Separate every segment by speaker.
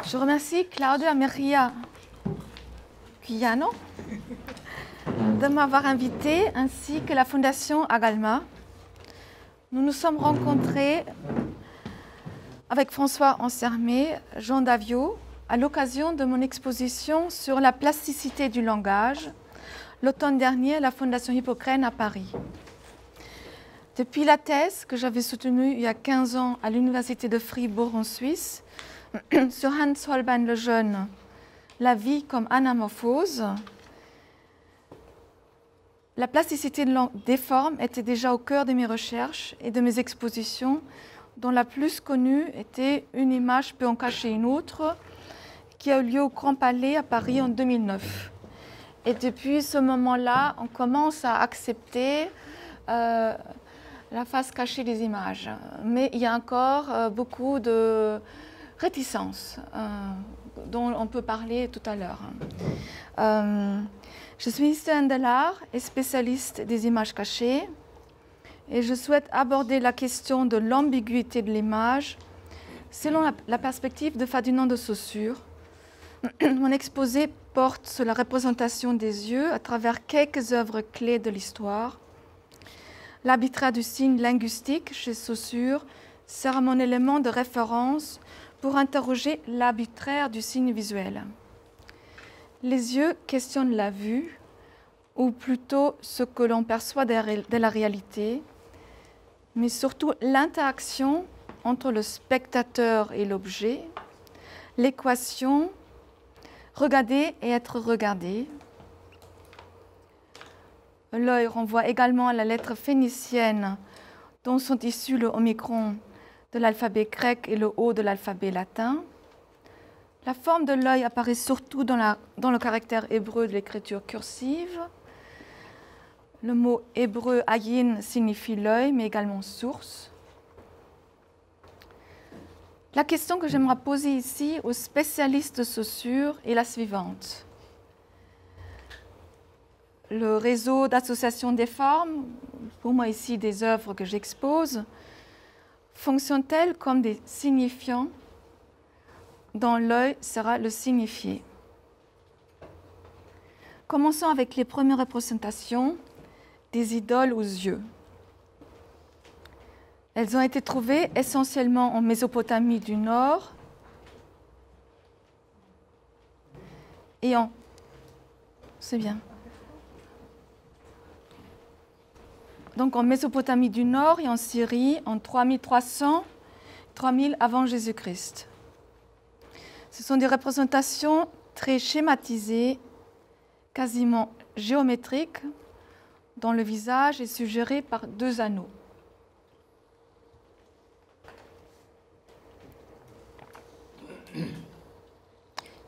Speaker 1: Je remercie Claudia Maria Cuyano de m'avoir invitée, ainsi que la Fondation Agalma. Nous nous sommes rencontrés avec François Ansermet, Jean Daviau, à l'occasion de mon exposition sur la plasticité du langage, l'automne dernier à la Fondation Hippocrène à Paris. Depuis la thèse que j'avais soutenue il y a 15 ans à l'Université de Fribourg en Suisse, sur Hans Holbein le Jeune, la vie comme anamorphose, la plasticité des formes était déjà au cœur de mes recherches et de mes expositions, dont la plus connue était Une image peut en cacher une autre, qui a eu lieu au Grand Palais à Paris en 2009. Et depuis ce moment-là, on commence à accepter la face cachée des images. Mais il y a encore beaucoup de réticences dont on peut parler tout à l'heure. Je suis historienne de l'art et spécialiste des images cachées et je souhaite aborder la question de l'ambiguïté de l'image selon la perspective de Ferdinand de Saussure. Mon exposé porte sur la représentation des yeux à travers quelques œuvres clés de l'histoire. L'arbitraire du signe linguistique chez Saussure sert mon élément de référence pour interroger l'arbitraire du signe visuel. Les yeux questionnent la vue, ou plutôt ce que l'on perçoit de la réalité, mais surtout l'interaction entre le spectateur et l'objet, l'équation regarder et être regardé. L'œil renvoie également à la lettre phénicienne dont sont issus le omicron de l'alphabet grec et le O de l'alphabet latin. La forme de l'œil apparaît surtout dans le caractère hébreu de l'écriture cursive. Le mot hébreu ayin signifie l'œil, mais également source. La question que j'aimerais poser ici aux spécialistes de Saussure est la suivante. Le réseau d'association des formes, pour moi ici des œuvres que j'expose, fonctionne-t-elle comme des signifiants dont l'œil sera le signifié? Commençons avec les premières représentations des idoles aux yeux. Elles ont été trouvées essentiellement en Mésopotamie du Nord et c'est bien. Donc en Mésopotamie du Nord et en Syrie en 3300, 3000 avant Jésus-Christ. Ce sont des représentations très schématisées, quasiment géométriques, dont le visage est suggéré par deux anneaux.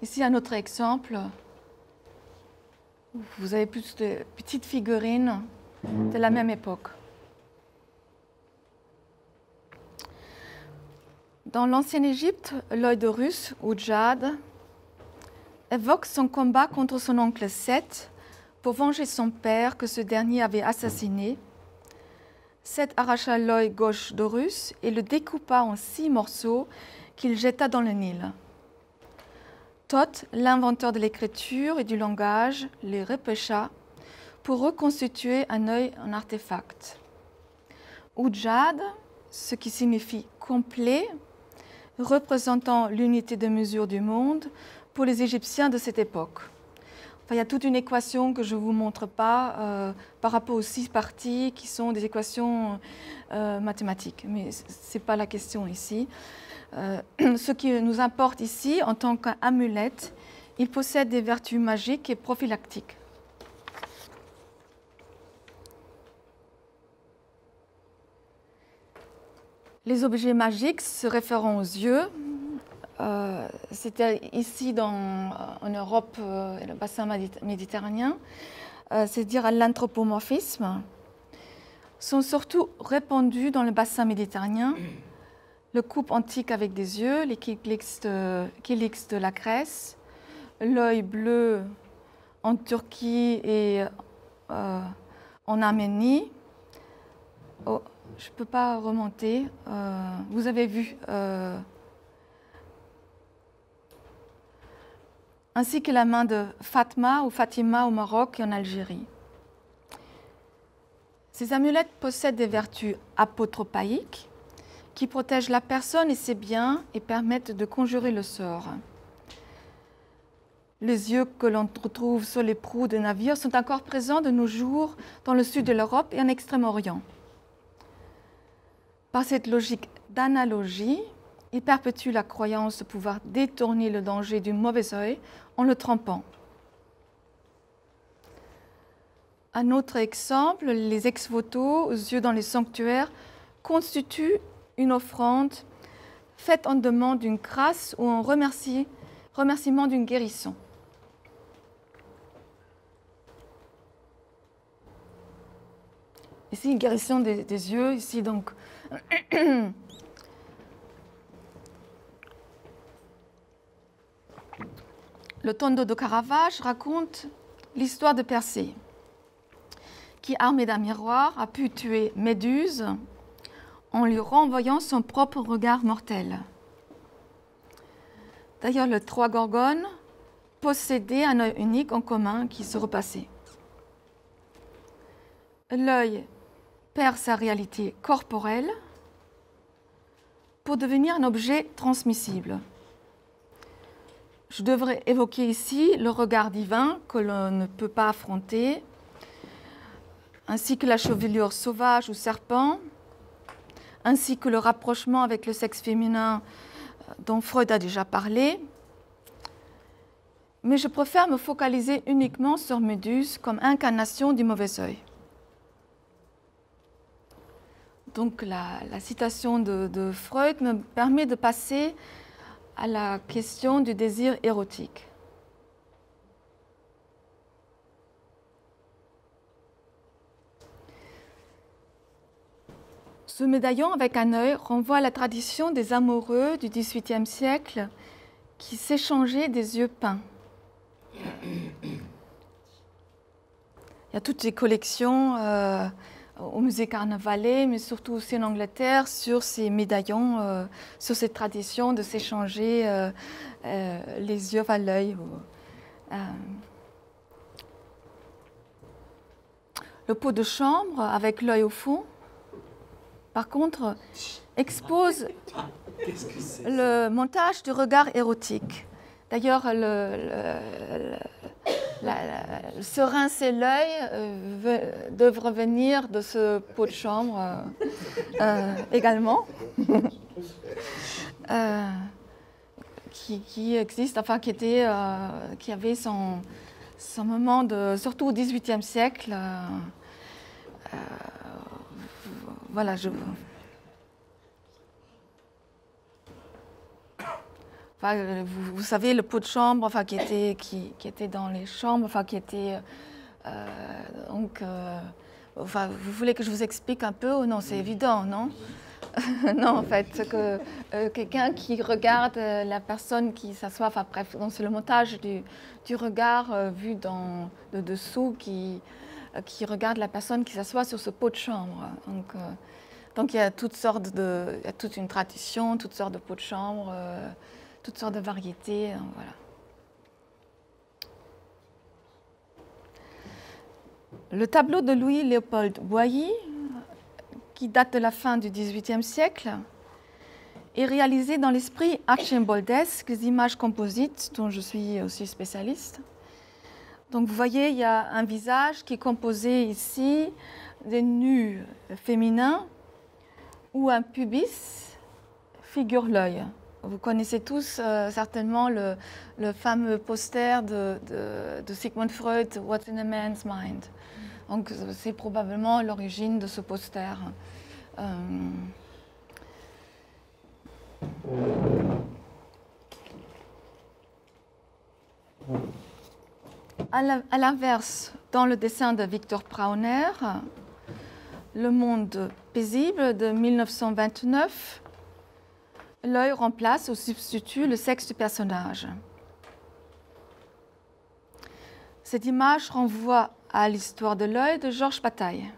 Speaker 1: Ici un autre exemple. Vous avez plus de petites figurines de la même époque. Dans l'ancienne Égypte, l'œil d'Horus, ou Jade, évoque son combat contre son oncle Seth pour venger son père que ce dernier avait assassiné. Seth arracha l'œil gauche d'Horus et le découpa en 6 morceaux qu'il jeta dans le Nil. Thoth, l'inventeur de l'écriture et du langage, les repêcha pour reconstituer un œil en artefact. Oudjad, ce qui signifie complet, représentant l'unité de mesure du monde pour les Égyptiens de cette époque. Enfin, il y a toute une équation que je ne vous montre pas par rapport aux 6 parties qui sont des équations mathématiques, mais ce n'est pas la question ici. Ce qui nous importe ici, en tant qu'amulette, il possède des vertus magiques et prophylactiques. Les objets magiques se référant aux yeux, c'était ici en Europe, le bassin méditerranéen, c'est-à-dire à l'anthropomorphisme, sont surtout répandus dans le bassin méditerranéen. Le couple antique avec des yeux, les kylix de la Grèce, l'œil bleu en Turquie et en Arménie. Oh, je ne peux pas remonter. Vous avez vu ainsi que la main de Fatma ou Fatima au Maroc et en Algérie. Ces amulettes possèdent des vertus apotropaïques qui protègent la personne et ses biens et permettent de conjurer le sort. Les yeux que l'on retrouve sur les proues de navires sont encore présents de nos jours dans le sud de l'Europe et en Extrême-Orient. Par cette logique d'analogie, il perpétue la croyance de pouvoir détourner le danger du mauvais œil en le trempant. Un autre exemple, les ex-voto aux yeux dans les sanctuaires constituent une offrande faite en demande d'une grâce ou en remerciement d'une guérison. Ici, une guérison des yeux, ici donc. Le Tondo de Caravage raconte l'histoire de Persée, qui, armé d'un miroir, a pu tuer Méduse en lui renvoyant son propre regard mortel. D'ailleurs, les trois gorgones possédaient un œil unique en commun qui se repassait. L'œil perd sa réalité corporelle pour devenir un objet transmissible. Je devrais évoquer ici le regard divin que l'on ne peut pas affronter, ainsi que la chevelure sauvage ou serpent, ainsi que le rapprochement avec le sexe féminin dont Freud a déjà parlé. Mais je préfère me focaliser uniquement sur Méduse comme incarnation du mauvais œil. Donc la citation de Freud me permet de passer à la question du désir érotique. Ce médaillon avec un œil renvoie à la tradition des amoureux du XVIIIe siècle qui s'échangeaient des yeux peints. Il y a toutes ces collections au musée Carnavalet, mais surtout aussi en Angleterre, sur ces médaillons, sur cette tradition de s'échanger les yeux à l'œil. Le pot de chambre avec l'œil au fond, par contre, expose le montage du regard érotique. D'ailleurs, se rincer l'œil devrait venir de ce pot de chambre également, qui existe, enfin qui avait son moment de, surtout au XVIIIe siècle. Voilà, vous savez, le pot de chambre, enfin, qui était dans les chambres, enfin, qui était enfin, vous voulez que je vous explique un peu ou non? C'est évident, non? Non, en fait, que quelqu'un qui regarde la personne qui s'assoit, enfin bref, c'est le montage du regard vu de dessous qui regarde la personne qui s'assoit sur ce pot de chambre. Donc il y a toutes sortes il y a toute une tradition, toutes sortes de pots de chambre, toutes sortes de variétés, voilà. Le tableau de Louis-Léopold Boilly, qui date de la fin du XVIIIe siècle, est réalisé dans l'esprit archimboldesque des images composites, dont je suis aussi spécialiste. Donc vous voyez, il y a un visage qui est composé ici des nus féminins où un pubis figure l'œil. Vous connaissez tous certainement le fameux poster de Sigmund Freud, What's in a Man's Mind. Donc c'est probablement l'origine de ce poster. À l'inverse, dans le dessin de Victor Brauner, Le monde paisible de 1929, l'œil remplace ou substitue le sexe du personnage. Cette image renvoie à l'histoire de l'œil de Georges Bataille.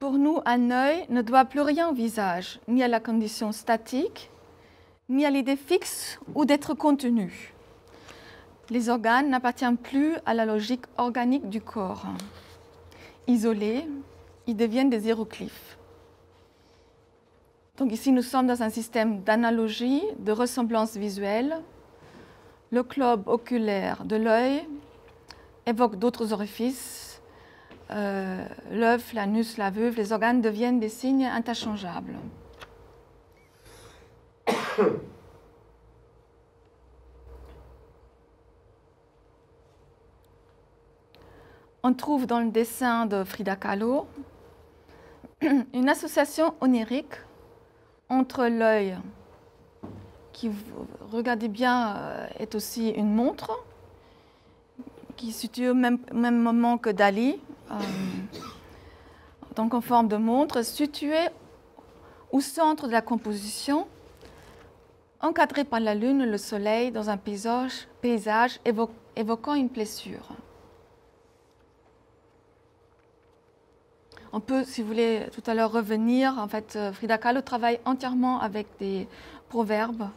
Speaker 1: Pour nous, un œil ne doit plus rien au visage, ni à la condition statique, ni à l'idée fixe ou d'être contenu. Les organes n'appartiennent plus à la logique organique du corps. Isolés, ils deviennent des hiéroglyphes. Donc ici, nous sommes dans un système d'analogie, de ressemblance visuelle. Le globe oculaire de l'œil évoque d'autres orifices. L'œuf, l'anus, la vulve, les organes deviennent des signes interchangeables. On trouve dans le dessin de Frida Kahlo une association onirique entre l'œil, qui, regardez bien, est aussi une montre, qui se situe au même moment que Dali, donc en forme de montre, située au centre de la composition, encadrée par la lune et le soleil dans un paysage évoquant une blessure. On peut, si vous voulez, tout à l'heure revenir. En fait, Frida Kahlo travaille entièrement avec des proverbes.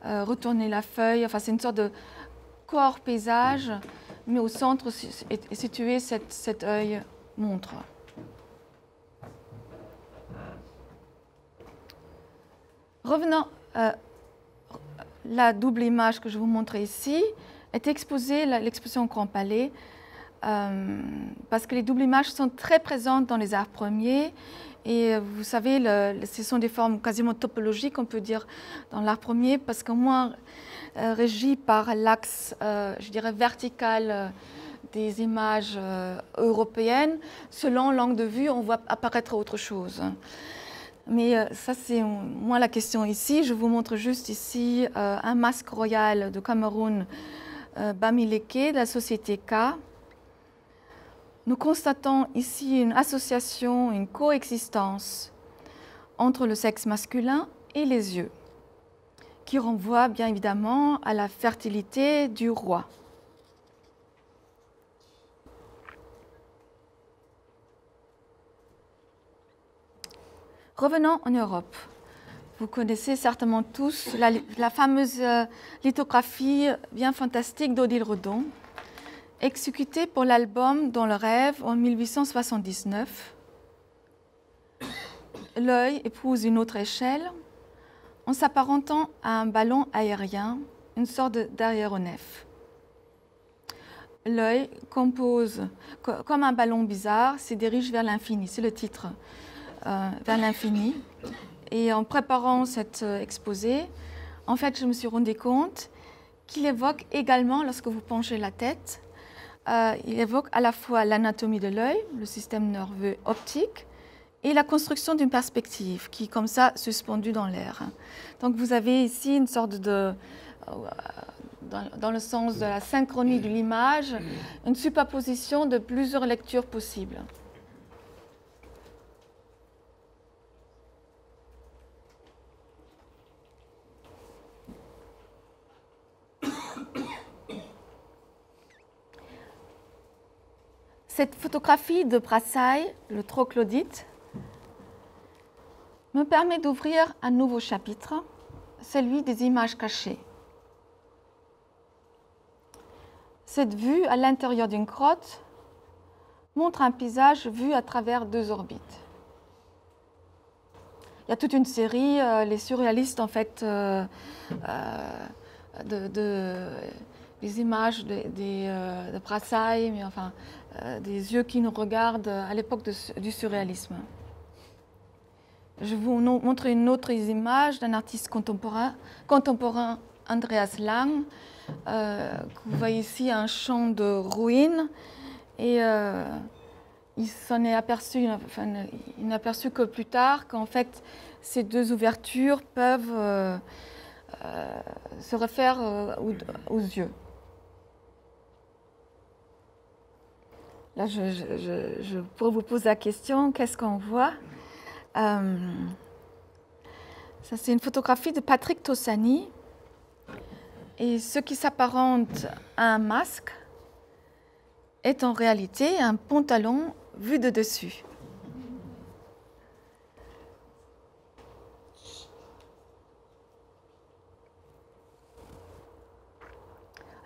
Speaker 1: Retourner la feuille, enfin, c'est une sorte de corps-paysage, mais au centre est situé cet œil montre. Revenons, la double image que je vous montre ici est exposée, l'exposition au Grand Palais, parce que les doubles images sont très présentes dans les arts premiers. Et vous savez, ce sont des formes quasiment topologiques, on peut dire, dans l'art premier, parce qu'au moins régies par l'axe, je dirais, vertical des images européennes, selon l'angle de vue, on voit apparaître autre chose. Mais ça, c'est moins la question ici. Je vous montre juste ici un masque royal de Cameroun, Bamileke, de la société K. Nous constatons ici une association, une coexistence entre le sexe masculin et les yeux, qui renvoie bien évidemment à la fertilité du roi. Revenons en Europe. Vous connaissez certainement tous la fameuse lithographie bien fantastique d'Odile Redon, exécutée pour l'album Dans le rêve en 1879. L'œil épouse une autre échelle en s'apparentant à un ballon aérien, une sorte d'aéronef. L'œil compose, comme un ballon bizarre, se dirige vers l'infini, c'est le titre, vers l'infini. Et en préparant cet exposé, en fait, je me suis rendu compte qu'il évoque également, lorsque vous penchez la tête, il évoque à la fois l'anatomie de l'œil, le système nerveux optique, et la construction d'une perspective qui est comme ça suspendue dans l'air. Donc vous avez ici une sorte de, dans le sens de la synchronie de l'image, une superposition de plusieurs lectures possibles. Cette photographie de Brassai, le troglodyte, me permet d'ouvrir un nouveau chapitre, celui des images cachées. Cette vue à l'intérieur d'une grotte montre un paysage vu à travers deux orbites. Il y a toute une série, les surréalistes en fait, des images de Brassai, mais enfin, des yeux qui nous regardent à l'époque du surréalisme. Je vous montre une autre image d'un artiste contemporain Andreas Lang. Vous voyez ici un champ de ruines et il s'en est aperçu, enfin, il n'a aperçu que plus tard qu'en fait ces deux ouvertures peuvent se réfèrent aux yeux. Là, je pourrais vous poser la question, qu'est-ce qu'on voit? Ça, c'est une photographie de Patrick Tossani. Et ce qui s'apparente à un masque est en réalité un pantalon vu de dessus.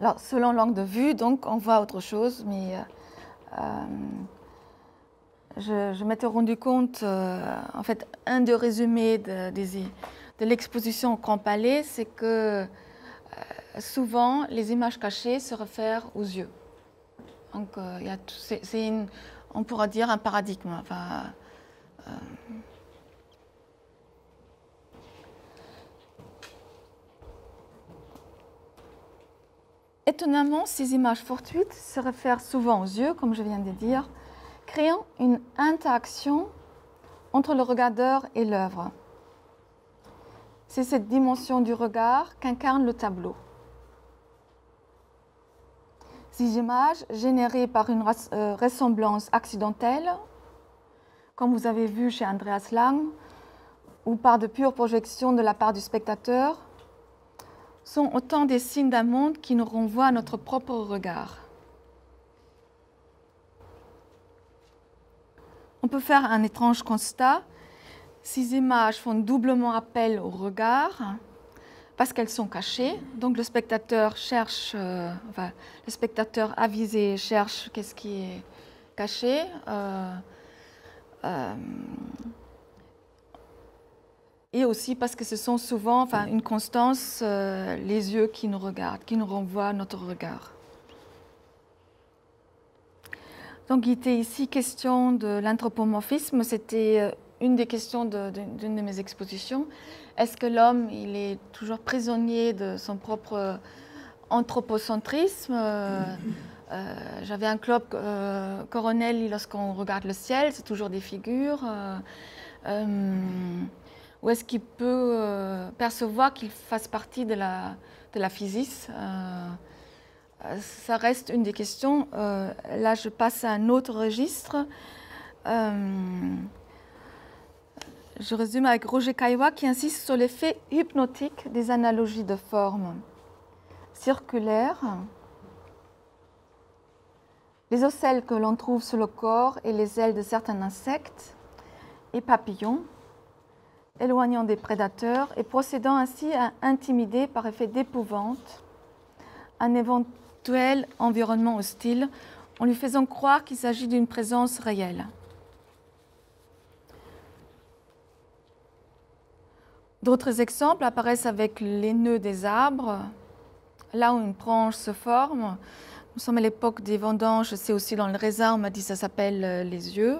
Speaker 1: Alors, selon l'angle de vue, donc, on voit autre chose, mais je m'étais rendu compte, en fait, un des résumés de l'exposition au Grand Palais, c'est que souvent, les images cachées se réfèrent aux yeux. Donc, on pourra dire un paradigme. Enfin, étonnamment, ces images fortuites se réfèrent souvent aux yeux, comme je viens de dire, créant une interaction entre le regardeur et l'œuvre. C'est cette dimension du regard qu'incarne le tableau. Ces images, générées par une ressemblance accidentelle, comme vous avez vu chez Andreas Lang, ou par de pures projections de la part du spectateur, sont autant des signes d'un monde qui nous renvoie à notre propre regard. On peut faire un étrange constat. Ces images font doublement appel au regard parce qu'elles sont cachées. Donc le spectateur cherche, le spectateur avisé cherche qu'est-ce qui est caché. Et aussi parce que ce sont souvent, une constance, les yeux qui nous regardent, qui nous renvoient à notre regard. Donc il était ici question de l'anthropomorphisme, c'était une des questions d'une de mes expositions. Est-ce que l'homme, il est toujours prisonnier de son propre anthropocentrisme? J'avais un club Coronel, lorsqu'on regarde le ciel, c'est toujours des figures. Ou est-ce qu'il peut percevoir qu'il fasse partie de la physis? Ça reste une des questions. Là, je passe à un autre registre. Je résume avec Roger Caillois qui insiste sur l'effet hypnotique des analogies de forme circulaires. Les ocelles que l'on trouve sur le corps et les ailes de certains insectes et papillons, éloignant des prédateurs et procédant ainsi à intimider par effet d'épouvante un éventuel environnement hostile en lui faisant croire qu'il s'agit d'une présence réelle. D'autres exemples apparaissent avec les nœuds des arbres, là où une branche se forme. Nous sommes à l'époque des vendanges, c'est aussi dans le raisin, on m'a dit que ça s'appelle les yeux.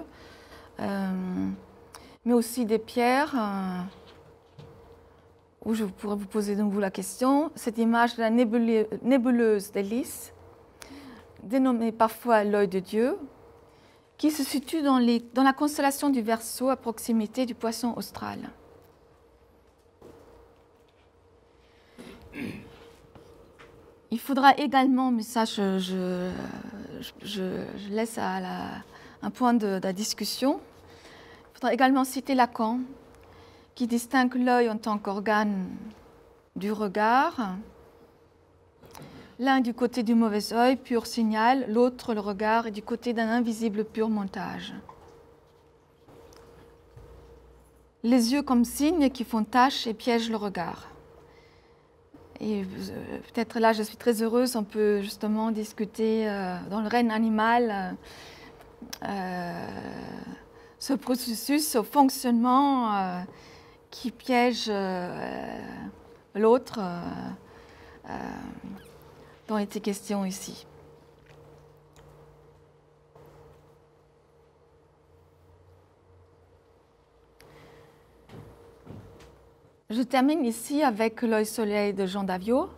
Speaker 1: Mais aussi des pierres, où je pourrais vous poser de nouveau la question. Cette image de la nébuleuse des Lys, dénommée parfois l'œil de Dieu, qui se situe dans la constellation du Verseau à proximité du Poisson austral. Il faudra également, mais ça je laisse à un point de la discussion, il faudra également citer Lacan, qui distingue l'œil en tant qu'organe du regard, l'un du côté du mauvais œil, pur signal, l'autre, le regard, est du côté d'un invisible pur montage. Les yeux comme signes qui font tache et piègent le regard. Et peut-être là, je suis très heureuse, on peut justement discuter dans le règne animal ce processus, ce fonctionnement qui piège l'autre dont il était question ici. Je termine ici avec l'œil soleil de Jean Daviau,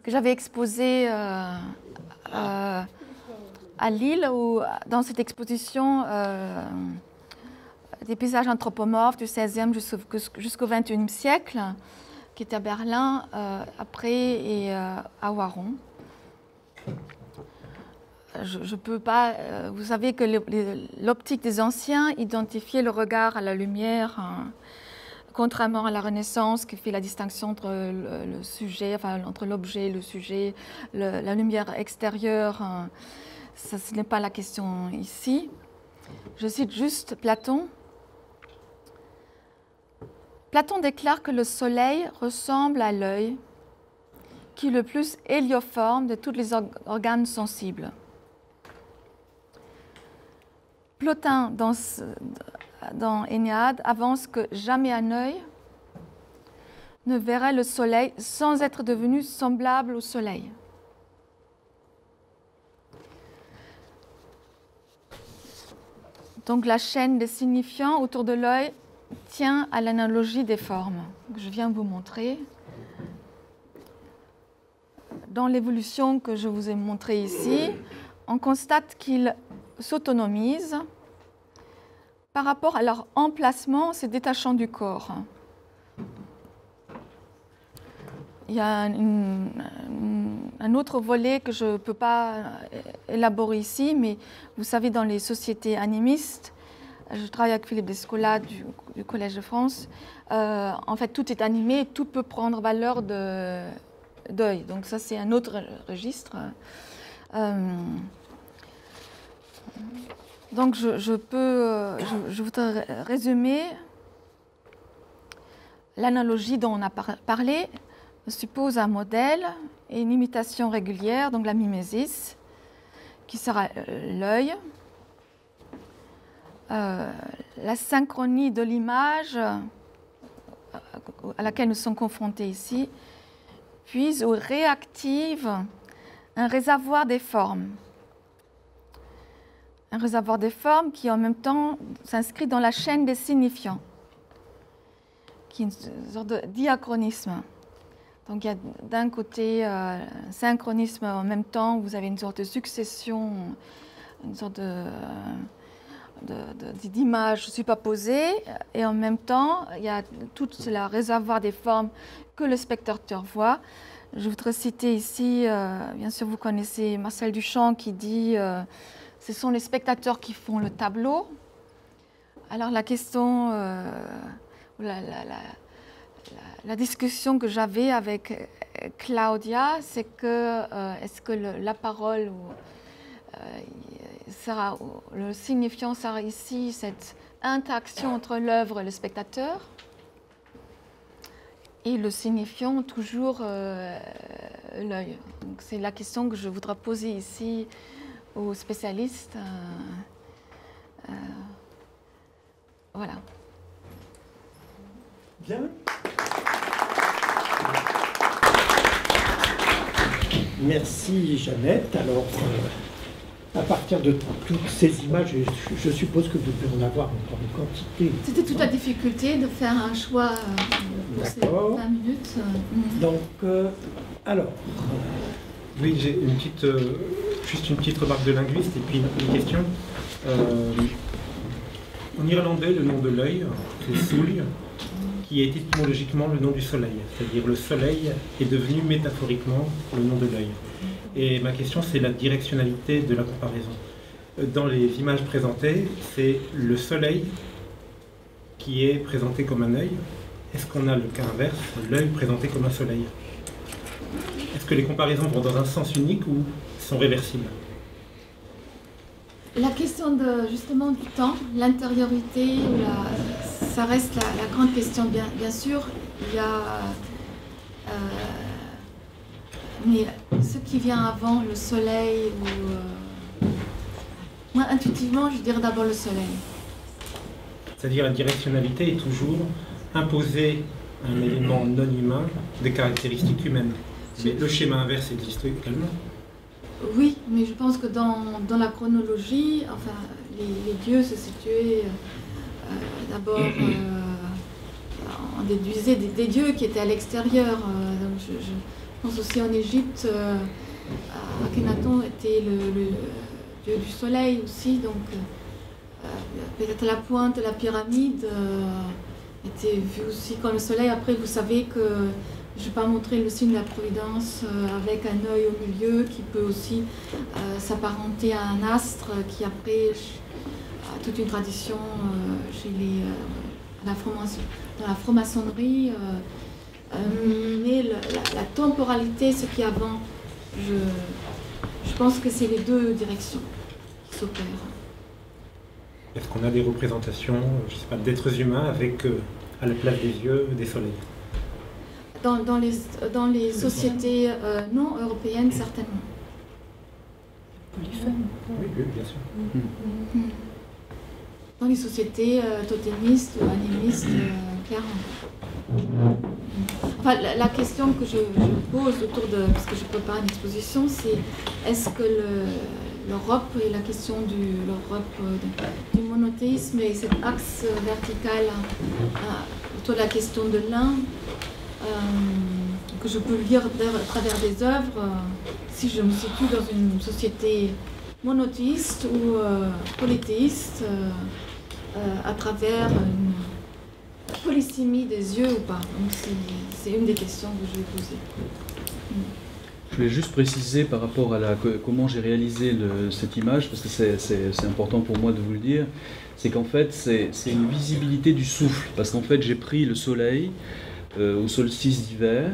Speaker 1: que j'avais exposé à Lille, où dans cette exposition des paysages anthropomorphes du XVIe jusqu'au XXIe siècle, qui était à Berlin, après et à Waron. Je peux pas. Vous savez que l'optique des anciens identifiait le regard à la lumière, contrairement à la Renaissance qui fait la distinction entre le sujet, entre l'objet et le sujet, la lumière extérieure. Ça, ce n'est pas la question ici. Je cite juste Platon. Platon déclare que le soleil ressemble à l'œil qui est le plus hélioforme de tous les organes sensibles. Plotin, dans Hénéade, avance que jamais un œil ne verrait le soleil sans être devenu semblable au soleil. Donc la chaîne des signifiants autour de l'œil tient à l'analogie des formes que je viens vous montrer. Dans l'évolution que je vous ai montrée ici, on constate qu'ils s'autonomisent par rapport à leur emplacement se détachant du corps. Il y a un autre volet que je ne peux pas élaborer ici, mais vous savez, dans les sociétés animistes, je travaille avec Philippe Descola du Collège de France, en fait tout est animé, tout peut prendre valeur d'œil. Donc ça c'est un autre registre. Donc je voudrais résumer l'analogie dont on a parlé. Suppose un modèle et une imitation régulière, donc la mimésis, qui sera l'œil. La synchronie de l'image à laquelle nous sommes confrontés ici, puis ou réactive un réservoir des formes. Un réservoir des formes qui en même temps s'inscrit dans la chaîne des signifiants, qui est une sorte de diachronisme. Donc il y a d'un côté un synchronisme, en même temps vous avez une sorte de succession, une sorte d'images superposées, et en même temps il y a tout le réservoir des formes que le spectateur voit. Je voudrais citer ici, bien sûr vous connaissez Marcel Duchamp qui dit ce sont les spectateurs qui font le tableau. Alors la question, la discussion que j'avais avec Claudia, c'est que est-ce que la parole sera, le signifiant sera ici cette interaction entre l'œuvre et le spectateur, et le signifiant toujours l'œil. Donc c'est la question que je voudrais poser ici aux spécialistes. Voilà.
Speaker 2: Bien. Merci Jeannette. Alors, à partir de toutes ces images, je suppose que vous devez en avoir encore une quantité.
Speaker 1: C'était toute la difficulté de faire un choix pour ces 20 minutes.
Speaker 2: Donc, alors...
Speaker 3: Oui, j'ai juste une petite remarque de linguiste et puis une question. En irlandais, le nom de l'œil, c'est Sul, qui est étymologiquement le nom du soleil. C'est-à-dire le soleil est devenu métaphoriquement le nom de l'œil. Et ma question, c'est la directionnalité de la comparaison. Dans les images présentées, c'est le soleil qui est présenté comme un œil. Est-ce qu'on a le cas inverse, l'œil présenté comme un soleil? Est-ce que les comparaisons vont dans un sens unique ou sont réversibles?
Speaker 1: La question justement du temps, l'intériorité, ça reste la grande question, bien sûr. Il y a, mais ce qui vient avant, le soleil, moi intuitivement, je dirais d'abord le soleil.
Speaker 3: C'est-à-dire la directionnalité est toujours imposée à un élément non humain des caractéristiques humaines. Mais le schéma inverse existe également.
Speaker 1: Oui, mais je pense que dans la chronologie, enfin, les dieux se situaient d'abord, on déduisait des dieux qui étaient à l'extérieur. Donc je pense aussi en Égypte, Akhenaton était le dieu du soleil aussi, donc peut-être la pointe de la pyramide était vue aussi comme le soleil. Après, vous savez que je ne vais pas montrer le signe de la Providence avec un œil au milieu qui peut aussi s'apparenter à un astre qui après a toute une tradition chez dans la franc-maçonnerie. Mais la temporalité, ce qui est avant, je pense que c'est les deux directions qui s'opèrent.
Speaker 3: Est-ce qu'on a des représentations, je sais pas, d'êtres humains avec à la place des yeux des soleils?
Speaker 1: dans les sociétés non européennes, certainement.
Speaker 3: Oui, bien sûr.
Speaker 1: Dans les sociétés totémistes ou animistes, clairement. Enfin, la question que je pose autour de, parce que je prépare une exposition, c'est est-ce que l'Europe et la question du monothéisme et cet axe vertical autour de la question de l'un, que je peux lire à travers des œuvres, si je me situe dans une société monothéiste ou polythéiste, à travers une polysémie des yeux ou pas. Donc c'est une des questions que je vais poser.
Speaker 4: Je voulais juste préciser par rapport à comment j'ai réalisé cette image, parce que c'est important pour moi de vous le dire, c'est qu'en fait c'est une visibilité du souffle, parce qu'en fait j'ai pris le soleil au solstice d'hiver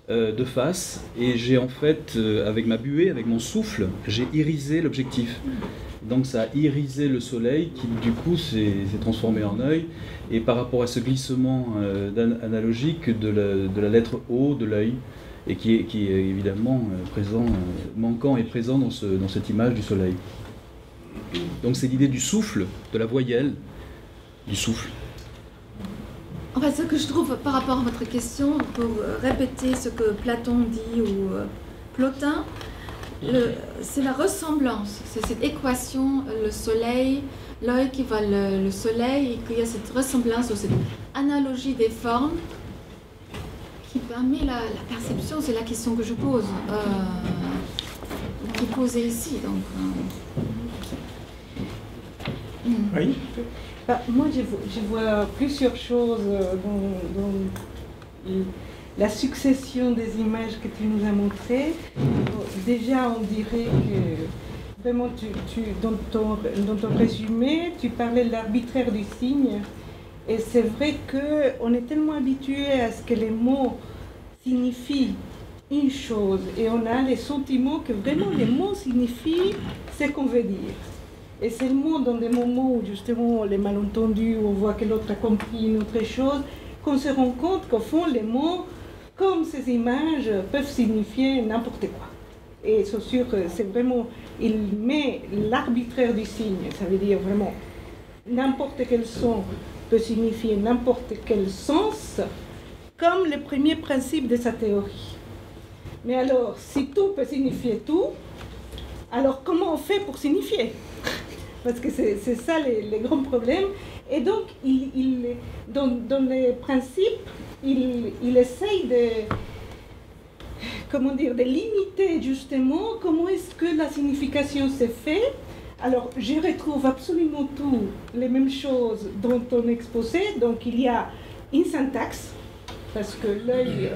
Speaker 4: de face, et j'ai en fait, avec ma buée, avec mon souffle, j'ai irisé l'objectif. Donc ça a irisé le soleil qui du coup s'est transformé en œil, et par rapport à ce glissement analogique de la lettre O de l'œil, et qui est évidemment présent, manquant et présent dans cette image du soleil. Donc c'est l'idée du souffle, de la voyelle, du souffle.
Speaker 1: Enfin, ce que je trouve par rapport à votre question, pour répéter ce que Platon dit ou Plotin, c'est la ressemblance, c'est cette équation, le soleil, l'œil qui voit le soleil, et qu'il y a cette ressemblance ou cette analogie des formes qui permet la perception. C'est la question que je pose, qui est posée ici. Donc,
Speaker 2: Oui.
Speaker 5: Moi, je vois plusieurs choses dans la succession des images que tu nous as montrées. Déjà, on dirait que vraiment, dans ton résumé, tu parlais de l'arbitraire du signe. Et c'est vrai qu'on est tellement habitué à ce que les mots signifient une chose, et on a les sentiments que vraiment les mots signifient ce qu'on veut dire. Et c'est seulement dans des moments où justement les malentendus, où on voit que l'autre a compris une autre chose, qu'on se rend compte qu'au fond les mots, comme ces images, peuvent signifier n'importe quoi. Et c'est sûr que c'est vraiment, il met l'arbitraire du signe, ça veut dire vraiment n'importe quel son peut signifier n'importe quel sens, comme le premier principe de sa théorie. Mais alors, si tout peut signifier tout, alors comment on fait pour signifier? Parce que c'est ça les grands problèmes. Et donc, dans les principes, il essaye de limiter justement comment est-ce que la signification se fait. Alors, je retrouve absolument tout les mêmes choses dans ton exposé. Donc, il y a une syntaxe, parce que l'œil,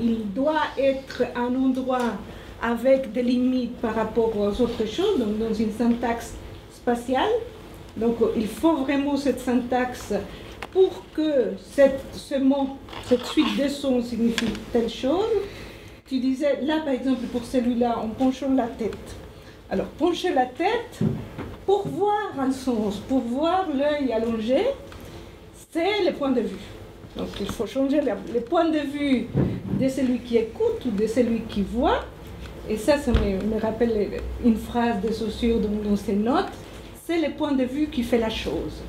Speaker 5: il doit être un endroit avec des limites par rapport aux autres choses, donc dans une syntaxe spatiale. Donc, il faut vraiment cette syntaxe pour que ce mot, cette suite de sons signifie telle chose. Tu disais, là, par exemple, pour celui-là, en penchant la tête. Alors, pencher la tête, pour voir un sens, pour voir l'œil allongé, c'est le point de vue. Donc, il faut changer le point de vue de celui qui écoute ou de celui qui voit. Et ça me rappelle une phrase de Saussure dans ses notes. C'est le point de vue qui fait la chose.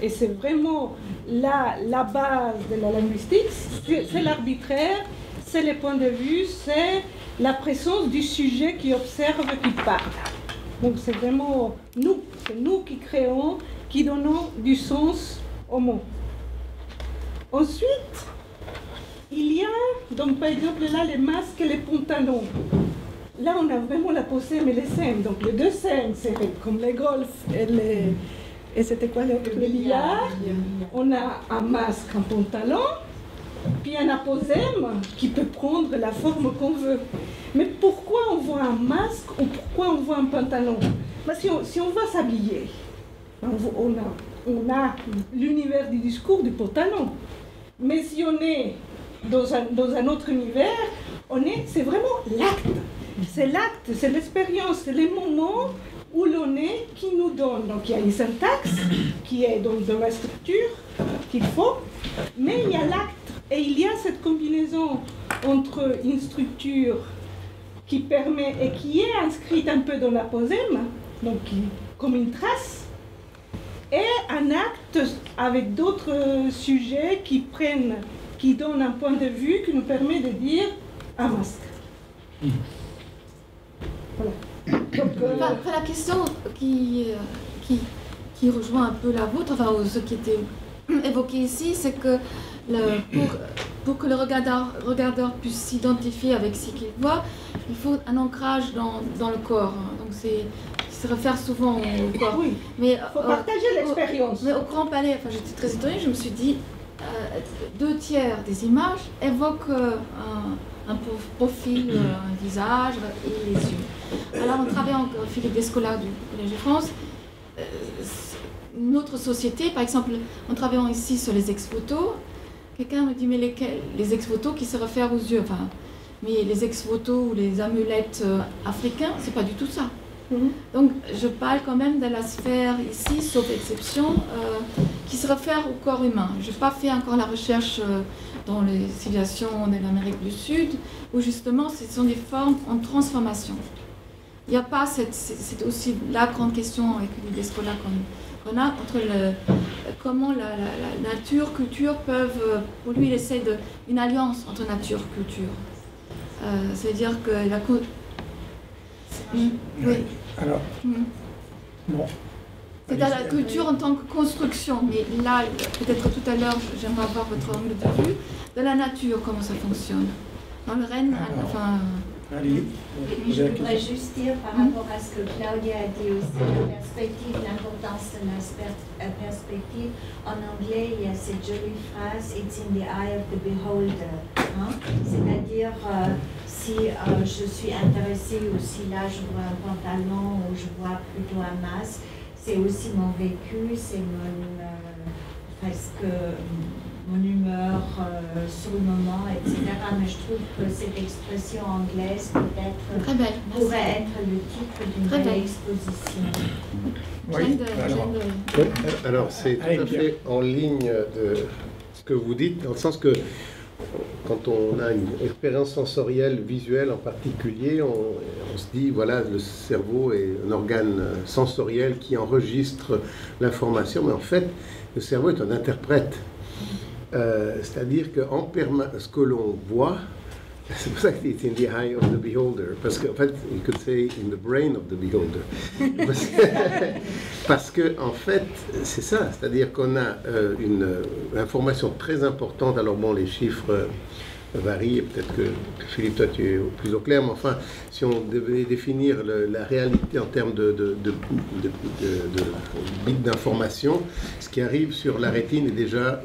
Speaker 5: Et c'est vraiment la base de la linguistique, c'est l'arbitraire, c'est le point de vue, c'est la présence du sujet qui observe, qui parle. Donc c'est vraiment nous, c'est nous qui créons, qui donnons du sens au mot. Ensuite, il y a, donc par exemple là, les masques et les pantalons. Là, on a vraiment la posée, mais les scènes. Donc les deux scènes, c'est comme les golfs et c'était quoi l'autre? Le billard. On a un masque, un pantalon, puis un aposème qui peut prendre la forme qu'on veut. Mais pourquoi on voit un masque ou pourquoi on voit un pantalon? Ben, si on va s'habiller, on a l'univers du discours du pantalon. Mais si on est dans un autre univers, c'est vraiment l'acte. C'est l'acte, c'est l'expérience, c'est les moments où l'on est qui nous donne. Donc il y a une syntaxe qui est dans la structure qu'il faut, mais il y a l'acte Et il y a cette combinaison entre une structure qui permet et qui est inscrite un peu dans la posème, donc comme une trace, et un acte avec d'autres sujets qui donnent un point de vue qui nous permet de dire un masque. Voilà. Donc,
Speaker 1: la question qui rejoint un peu la vôtre, enfin ce qui était évoqué ici, c'est que pour que le regardeur puisse s'identifier avec ce qu'il voit, il faut un ancrage dans le corps. Donc qui se réfère souvent au corps.
Speaker 5: Oui, il faut partager l'expérience.
Speaker 1: Mais au Grand Palais, enfin, j'étais très étonnée, je me suis dit, 2/3 des images évoquent un profil, un visage et les yeux. Alors on travaille en Philippe Descola du Collège de France. Notre société, par exemple, en travaillant ici sur les ex-photos, quelqu'un me dit, mais lesquels? Les ex-photos qui se réfèrent aux yeux, enfin, mais les ex-photos ou les amulettes africains, c'est pas du tout ça. Donc je parle quand même de la sphère ici, sauf exception, qui se réfère au corps humain. Je n'ai pas fait encore la recherche dans les civilisations de l'Amérique du Sud, où justement ce sont des formes en transformation. Il n'y a pas c'est aussi la grande question avec Descola qu'on a, entre comment la nature, culture peuvent, pour lui il essaie une alliance entre nature et culture. C'est-à-dire que la... Oui.
Speaker 2: Alors, bon.
Speaker 1: C'est à la culture en tant que construction, mais là, peut-être tout à l'heure, j'aimerais avoir votre angle de vue de la nature, comment ça fonctionne. Dans le Rennes, enfin...
Speaker 2: Allez.
Speaker 6: Je voudrais juste dire par rapport à ce que Claudia a dit aussi, la perspective, l'importance de la perspective. En anglais, il y a cette jolie phrase « It's in the eye of the beholder hein? ». C'est-à-dire, si je suis intéressée ou si là je vois un pantalon ou je vois plutôt un masque, c'est aussi mon vécu, c'est presque mon humeur sur le moment, etc. Mais je trouve que cette expression anglaise peut-être pourrait être le titre d'une belle exposition.
Speaker 2: Oui,
Speaker 7: alors c'est tout à fait en ligne de ce que vous dites, dans le sens que quand on a une expérience sensorielle, visuelle en particulier, on se dit, voilà, le cerveau est un organe sensoriel qui enregistre l'information, mais en fait, le cerveau est un interprète. C'est-à-dire que ce que l'on voit, c'est pour ça que c'est in the eye of the beholder, parce qu'en fait, you could say in the brain of the beholder. Parce que en fait, c'est ça, c'est-à-dire qu'on a une information très importante. Alors bon, les chiffres varient, peut-être que Philippe, toi tu es plus au clair, mais enfin, si on devait définir la réalité en termes de bits d'information, ce qui arrive sur la rétine est déjà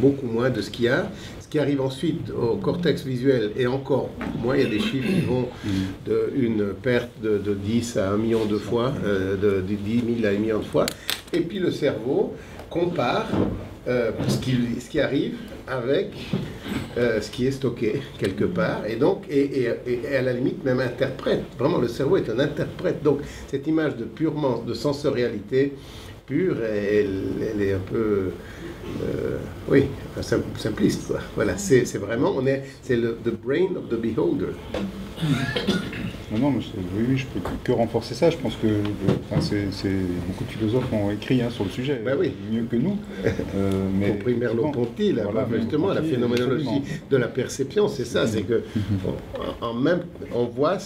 Speaker 7: beaucoup moins de ce qu'il y a. Ce qui arrive ensuite au cortex visuel et encore moins, il y a des chiffres qui vont d'une perte de 10 à 1 million de fois, de 10 000 à 1 million de fois, et puis le cerveau compare ce qui arrive avec ce qui est stocké quelque part, et donc et à la limite même interprète. Vraiment, le cerveau est un interprète. Donc cette image purement de sensorialité pure, elle est un peu oui, simpliste, quoi. Voilà, c'est vraiment, c'est the brain of the beholder.
Speaker 8: Non, mais oui, je peux que renforcer ça. Je pense que beaucoup de philosophes ont écrit sur le sujet,
Speaker 7: oui.
Speaker 8: Mieux que nous.
Speaker 7: Mais compris Merleau-Ponty, voilà, justement, la phénoménologie de la perception, c'est ça, c'est que on voit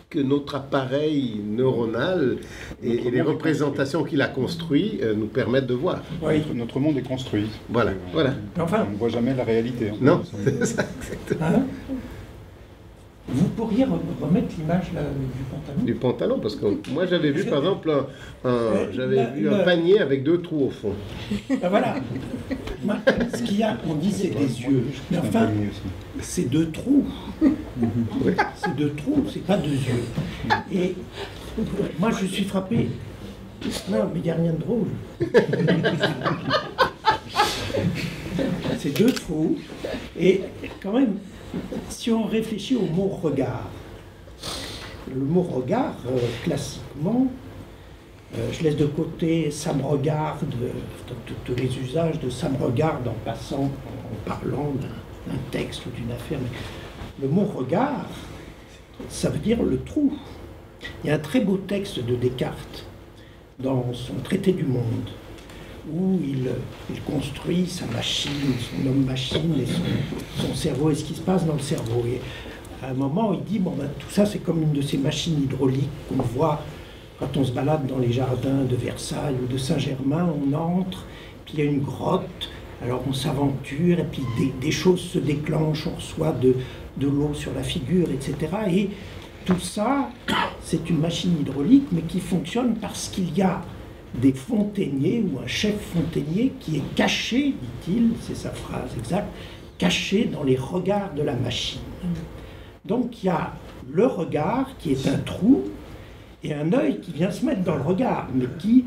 Speaker 7: que notre appareil neuronal et les représentations qu'il a construit nous permettent de voir.
Speaker 8: Oui. Notre monde est construit.
Speaker 7: Voilà.
Speaker 8: Enfin, on ne voit jamais la réalité.
Speaker 7: Non, c'est ça, exactement.
Speaker 2: Hein? Vous pourriez remettre l'image du pantalon?
Speaker 7: Du pantalon, parce que moi j'avais vu par exemple un panier avec 2 trous au fond.
Speaker 2: Ben voilà. Moi, ce qu'il y a, on dit c'est des yeux. Mais enfin, c'est 2 trous. C'est 2 trous, c'est pas 2 yeux. Et moi je suis frappé. Non, mais il n'y a rien de drôle. C'est 2 trous. Et quand même, si on réfléchit au mot regard, le mot regard, classiquement, je laisse de côté ça me regarde, tous les usages de ça me regarde en passant, en parlant d'un texte ou d'une affaire. Mais le mot regard, ça veut dire le trou. Il y a un très beau texte de Descartes dans son Traité du Monde, où il construit sa machine, son homme-machine, et son cerveau, et ce qui se passe dans le cerveau. Et à un moment, il dit, bon, ben, tout ça, c'est comme une de ces machines hydrauliques qu'on voit quand on se balade dans les jardins de Versailles ou de Saint-Germain. On entre, puis il y a une grotte, alors on s'aventure, et puis des choses se déclenchent, on reçoit de l'eau sur la figure, etc. Et tout ça, c'est une machine hydraulique, mais qui fonctionne parce qu'il y a des fontainiers ou un chef fontainier qui est caché, dit-il, c'est sa phrase exacte, caché dans les regards de la machine. Donc il y a le regard qui est un trou et un œil qui vient se mettre dans le regard, mais qui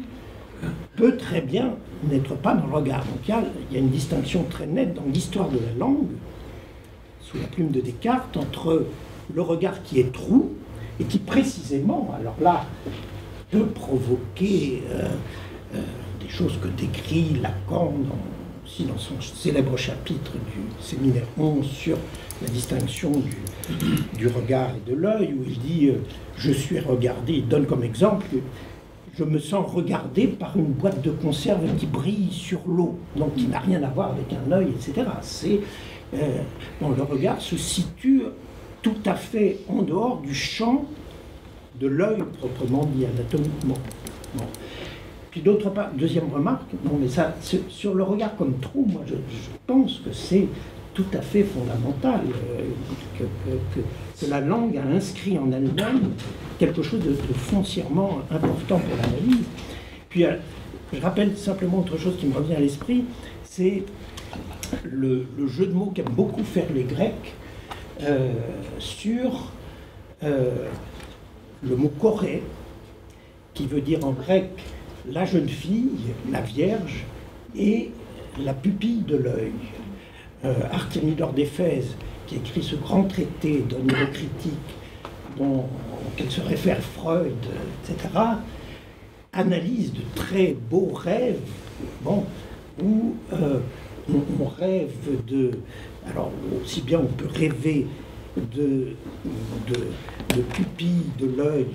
Speaker 2: peut très bien n'être pas dans le regard. Donc il y a une distinction très nette dans l'histoire de la langue, sous la plume de Descartes, entre le regard qui est trou et qui précisément, alors là, peut provoquer des choses que décrit Lacan aussi dans son célèbre chapitre du séminaire 11 sur la distinction du regard et de l'œil, où il dit je suis regardé, il donne comme exemple que je me sens regardé par une boîte de conserve qui brille sur l'eau, donc qui n'a rien à voir avec un œil, etc. Bon, le regard se situe tout à fait en dehors du champ de l'œil proprement dit anatomiquement. Bon. Puis d'autre part, deuxième remarque, bon, mais ça, sur le regard comme trou, moi je pense que c'est tout à fait fondamental, que la langue a inscrit en elle-même quelque chose de foncièrement important pour l'analyse. Puis je rappelle simplement autre chose qui me revient à l'esprit, c'est le jeu de mots qu'aiment beaucoup faire les Grecs sur le mot choré, qui veut dire en grec la jeune fille, la vierge, et la pupille de l'œil. Artémidore d'Éphèse, qui écrit ce grand traité d'oneirocritique, auquel se réfère Freud, etc., analyse de très beaux rêves, bon, où on rêve de... Alors, aussi bien on peut rêver de pupilles de l'œil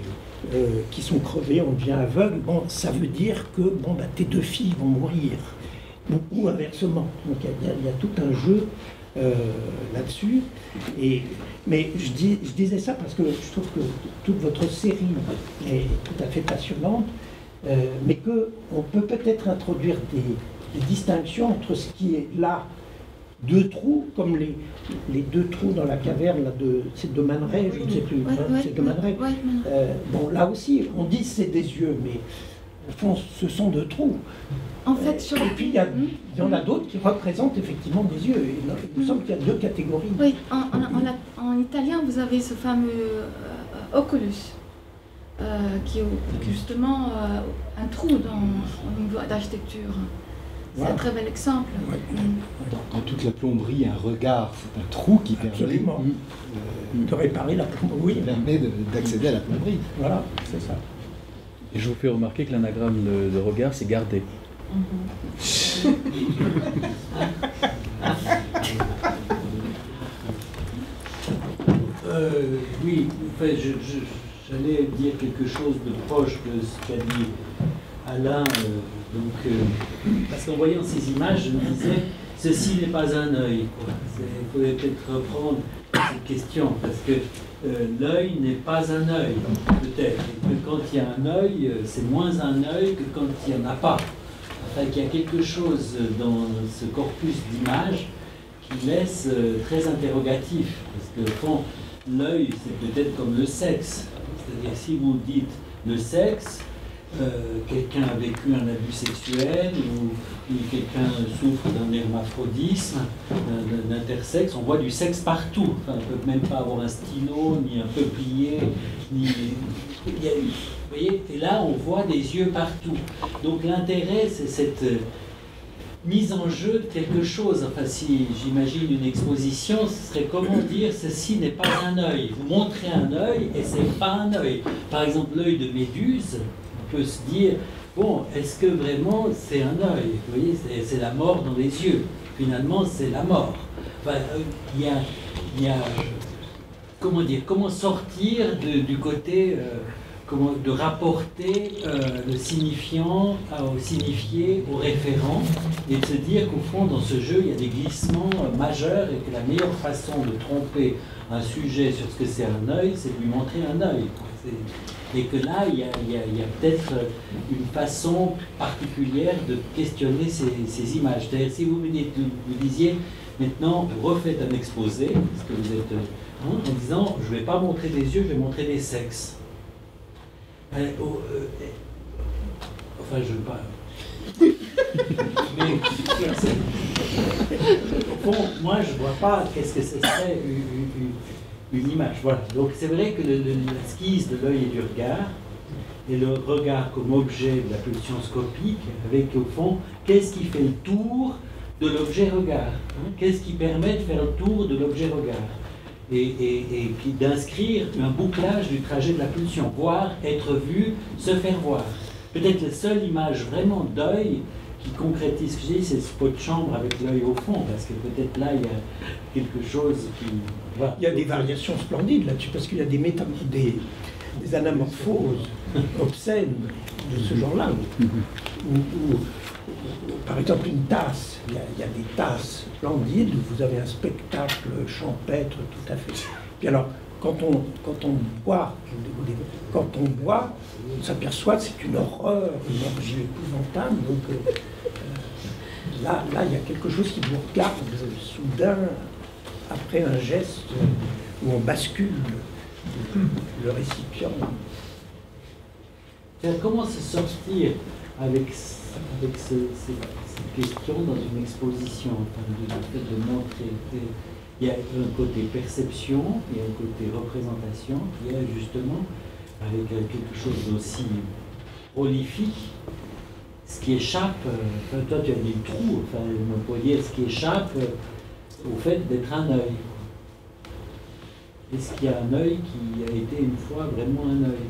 Speaker 2: qui sont crevées, on devient aveugle. Bon, ça veut dire que bon, bah, tes deux filles vont mourir, ou inversement. Donc il y a tout un jeu là-dessus. Mais je disais ça parce que je trouve que toute votre série est tout à fait passionnante, mais qu'on peut peut-être introduire des distinctions entre ce qui est là, deux trous, comme les deux trous dans la caverne là, c'est de Man Ray, je ne sais plus, c'est de Man Ray. Bon, là aussi, on dit c'est des yeux, mais au fond, ce sont deux trous.
Speaker 1: En fait,
Speaker 2: et puis, il y en a d'autres qui représentent effectivement des yeux. Il me semble qu'il y a deux catégories.
Speaker 1: Oui, en italien, vous avez ce fameux oculus, qui est justement un trou au niveau d'architecture. C'est un très bel exemple.
Speaker 9: Dans toute la plomberie, un regard, c'est un trou qui permet
Speaker 2: de réparer la plomberie. Oui.
Speaker 9: Qui permet d'accéder à la plomberie.
Speaker 2: Voilà, c'est ça.
Speaker 4: Et je vous fais remarquer que l'anagramme de regard, c'est garder.
Speaker 10: Oui, en fait, j'allais dire quelque chose de proche de ce qu'a dit Alain. Parce qu'en voyant ces images, je me disais, ceci n'est pas un œil. Il faudrait peut-être reprendre cette question, parce que l'œil n'est pas un œil, peut-être. Et que quand il y a un œil, c'est moins un œil que quand il n'y en a pas. Enfin, qu'il y a quelque chose dans ce corpus d'images qui laisse très interrogatif. Parce que, au fond, l'œil, c'est peut-être comme le sexe. C'est-à-dire, si vous dites le sexe, quelqu'un a vécu un abus sexuel ou quelqu'un souffre d'un hermaphrodisme, d'un intersexe, on voit du sexe partout. Enfin, on ne peut même pas avoir un stylo, ni un peuplier, ni... Vous voyez, et là, on voit des yeux partout. Donc l'intérêt, c'est cette mise en jeu de quelque chose. Enfin, si j'imagine une exposition, ce serait comment dire ceci n'est pas un œil. Vous montrez un œil et c'est pas un œil. Par exemple, l'œil de Méduse, on peut se dire bon, est-ce que vraiment c'est un œil? Vous voyez, c'est la mort dans les yeux. Finalement, c'est la mort. Enfin, il y a comment dire, comment sortir du côté, de rapporter le signifiant au signifié, au référent, et de se dire qu'au fond, dans ce jeu, il y a des glissements majeurs et que la meilleure façon de tromper un sujet sur ce que c'est un œil, c'est de lui montrer un œil. Et que là, il y a peut-être une façon particulière de questionner ces images. C'est-à-dire, si vous disiez, maintenant, vous refaites un exposé, parce que vous êtes en disant, je ne vais pas montrer des yeux, je vais montrer des sexes. Enfin, je ne veux pas... Mais, au fond, moi, je ne vois pas qu'est-ce que ce serait une image. Voilà. Donc, c'est vrai que l'esquisse de l'œil et du regard, et le regard comme objet de la pulsion scopique, avec, au fond, qu'est-ce qui fait le tour de l'objet regard, hein? Qu'est-ce qui permet de faire le tour de l'objet regard et puis d'inscrire un bouclage du trajet de la pulsion, voir, être vu, se faire voir. Peut-être la seule image vraiment d'œil qui concrétise ce que j'ai dit, c'est ce pot de chambre avec l'œil au fond, parce que peut-être là, il y a quelque chose qui... Voilà.
Speaker 2: Il y a des variations splendides là-dessus, parce qu'il y a des anamorphoses obscènes de ce genre-là, où, par exemple, une tasse, il y a des tasses splendides où vous avez un spectacle champêtre tout à fait. Puis alors, quand on boit, on s'aperçoit que c'est une horreur, une orgie épouvantable. Donc là, il y a quelque chose qui vous regarde soudain après un geste où on bascule le récipient.
Speaker 10: Comment se sortir avec ces questions dans une exposition, enfin, de montrer. Il y a un côté perception, il y a un côté représentation, il y a justement, avec quelque chose d'aussi prolifique, ce qui échappe, enfin, toi tu as dit trou, enfin, on pourrait dire ce qui échappe au fait d'être un œil. Est-ce qu'il y a un œil qui a été une fois vraiment un œil?